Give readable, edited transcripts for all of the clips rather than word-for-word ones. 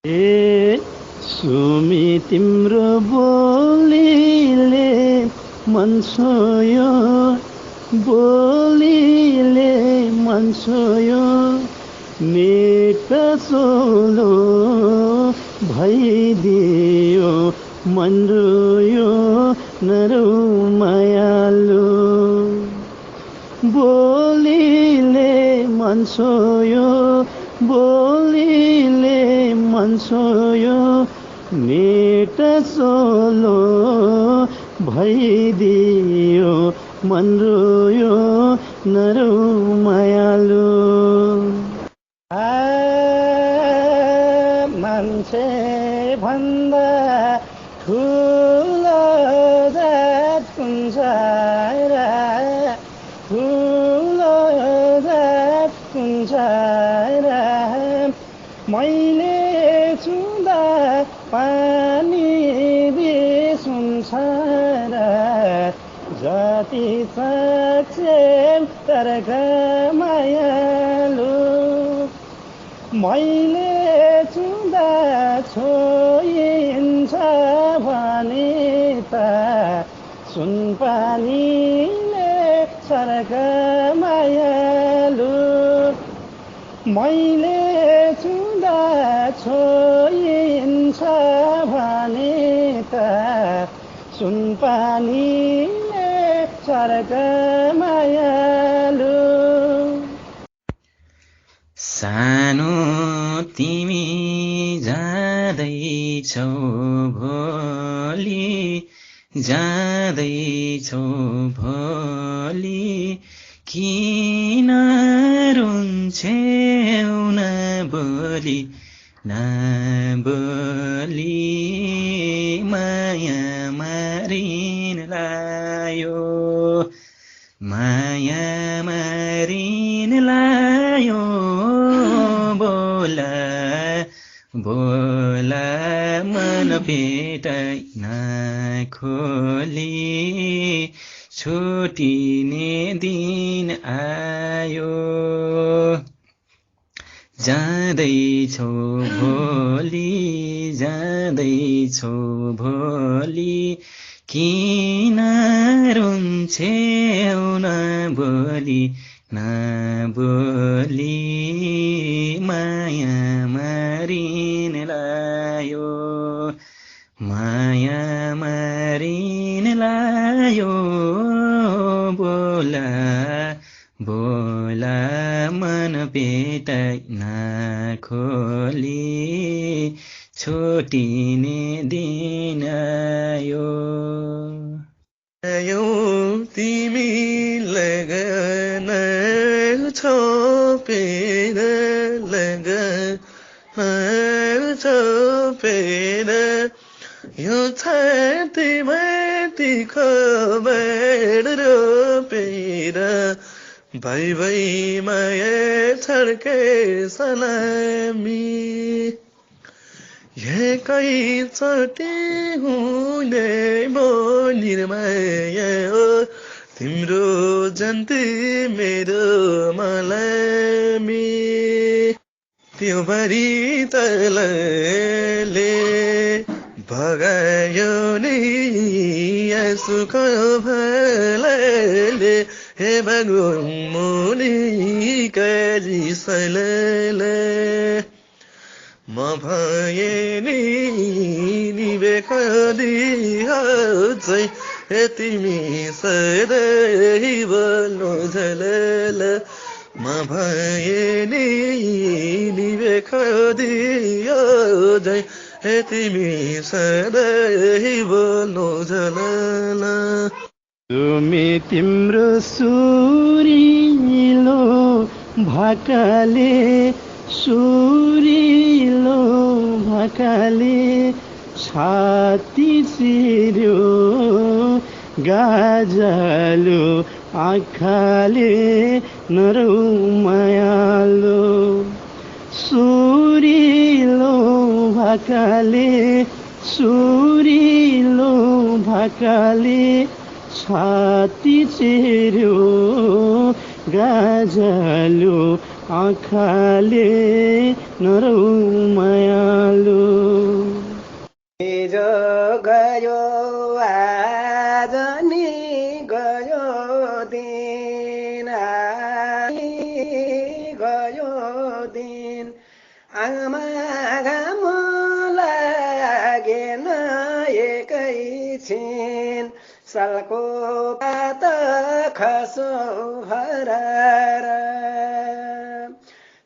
ए सुमी तिम्रो बोलीले मन छोयो, बोलीले मन छोयो, नेटा सोलो भइदियो, मन रोयो नरौ मायालु। बोलीले मन छोयो, बोलीले मन छोयो, नेटा सोलो भइदियो, मन रोयो नरौ मायालु। मान्छे भन्दा ठुलो जात हुन्छ र, ठुलो जात हुन्छ र, मैले छुँदा पानी बिस हुन्छ र, जति सक्छे तरका मायालु। मैले छुँदा छोइन्छ भने त सुनपानीले सरक मायालु। मैले छुँदा छोइन्छ भने त सुनपानीले सरक मायालु। सानो तिमी जाँदैछौ भोलि, जाँदैछौ भोलि, किन रुन्छेउ नबोली, नबोली, माया मारिन लायो, माया मारिन लायो। बोला बोला मन पेटाइ नखोली, छुटिने दिन आयो। जाँदैछौ भोलि, जाँदैछौ भोलि, किन रुन्छेउ नबोली, नबोली, माया मारिन लायो, माया मारिन लायो। बोला बोला मन पेटाइ नखोली, छुटिने दिन आयो। तिमी लगन छोपेर, लगन छोपेर, यो छाती माथि खोबेर रोपेर, भाइ भाइ माया छड्के सलामी। एकैचोटि हुने बोलीर माया हो, तिम्रो जन्ती मेरो मलामी। त्यो भरि तलले भगायो नि आँसुको भलले, हे भगवान मुनि काली सलले। म भए नि निभेको दियो चाहिँ, हे तिमी सधैँ बोल्नु झलल। म भए नि निभेको दियो चाहिँ, हे तिमी सधैँ बोल्नु झलल। सुमी तिम्रो सुरिलो भाकाले, सुरिलो भाकाले छाती चिर्यो, गाजलो आँखाले नरौ मायालो। सुरिलो भाकाले, सुरिलो भाकाले छाती चिर्यो, गाजलो आँखाले नरौ मायालु। हिजो गयो आज नि गयो दिन गयो दिन आमा घाम लागेन एकैछिन सालको पात खसो भरार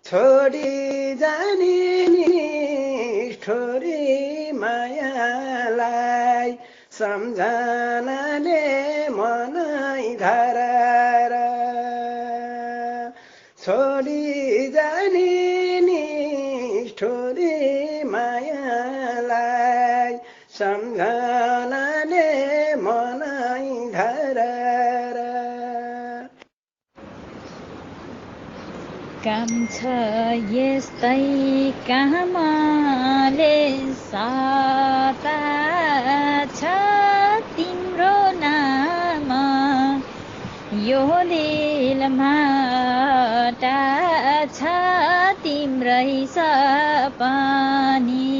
छोडी जाने निष्ठुरी मायालाई सम्झनाले मनै धरार छोडी जाने निष्ठुरी मायालाई सम्झनाले मनै धरार काम छ यस्तै कामले साता छ तिम्रो नाम यो दिलमा छ तिम्रै सपनी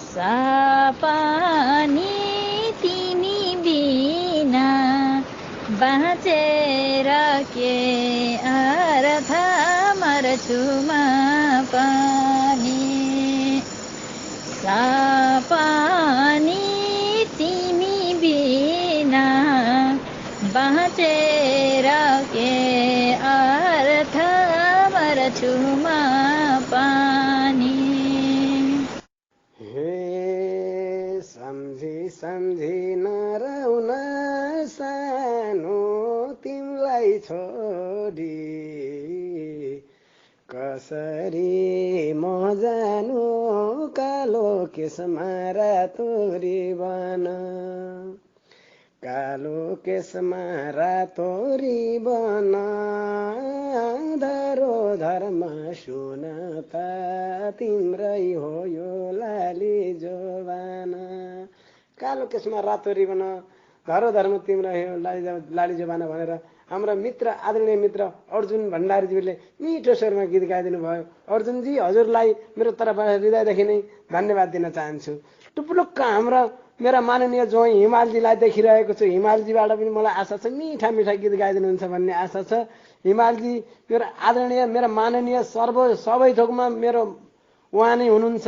सपनी तिमी बिना बाँचेर के अर्थ मर्छुमा पनि सपनी तिमी बिना बाँचेर के अर्थ मर्छुमा पनि हे सम्झी सम्झी नरौन सानो तिमीलाई छोडी कसरी म जानु कालो केसमा रातो रिबन कालो केसमा रातो रिबन धरो धर्म सुन त तिम्रै हो यो लाली जोबाना कालो केसमा रातो रिबन धरो धर्म तिम्रै हो लाली जोबाना भनेर हाम्रो मित्र आदरणीय मित्र अर्जुन भण्डारीज्यूले मिठो स्वरमा गीत गाइदिनु भयो। अर्जुनजी हजुरलाई मेरो तर्फबाट हृदयदेखि नै धन्यवाद दिन चाहन्छु। टुप्लुक्क हाम्रा मेरा माननीय जोइ हिमालजीलाई देखिरहेको छु। हिमालजीबाट पनि मलाई आशा छ मिठा मिठा गीत गाइदिनुहुन्छ भन्ने आशा छ। हिमालजी मेरो आदरणीय मेरा माननीय सबै थोकमा मेरो उहाँ नै हुनुहुन्छ।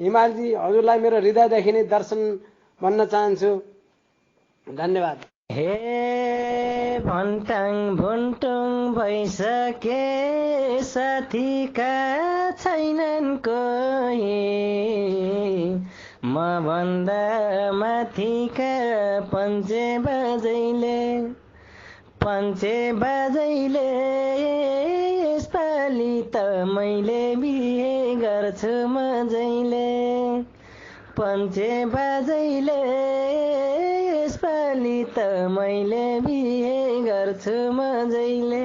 हिमालजी हजुरलाई मेरो हृदयदेखि नै दर्शन भन्न चाहन्छु। धन्यवाद। हे भन्टाङ भुन्टुङ भइसके साथीका छैनन् कोही म भन्दा माथिका पञ्चे बाजैले यसपालि त मैले बिहे गर्छु मजैले पञ्चे बाजैले यसपालि त मैले बिहे गर्छु मजैले।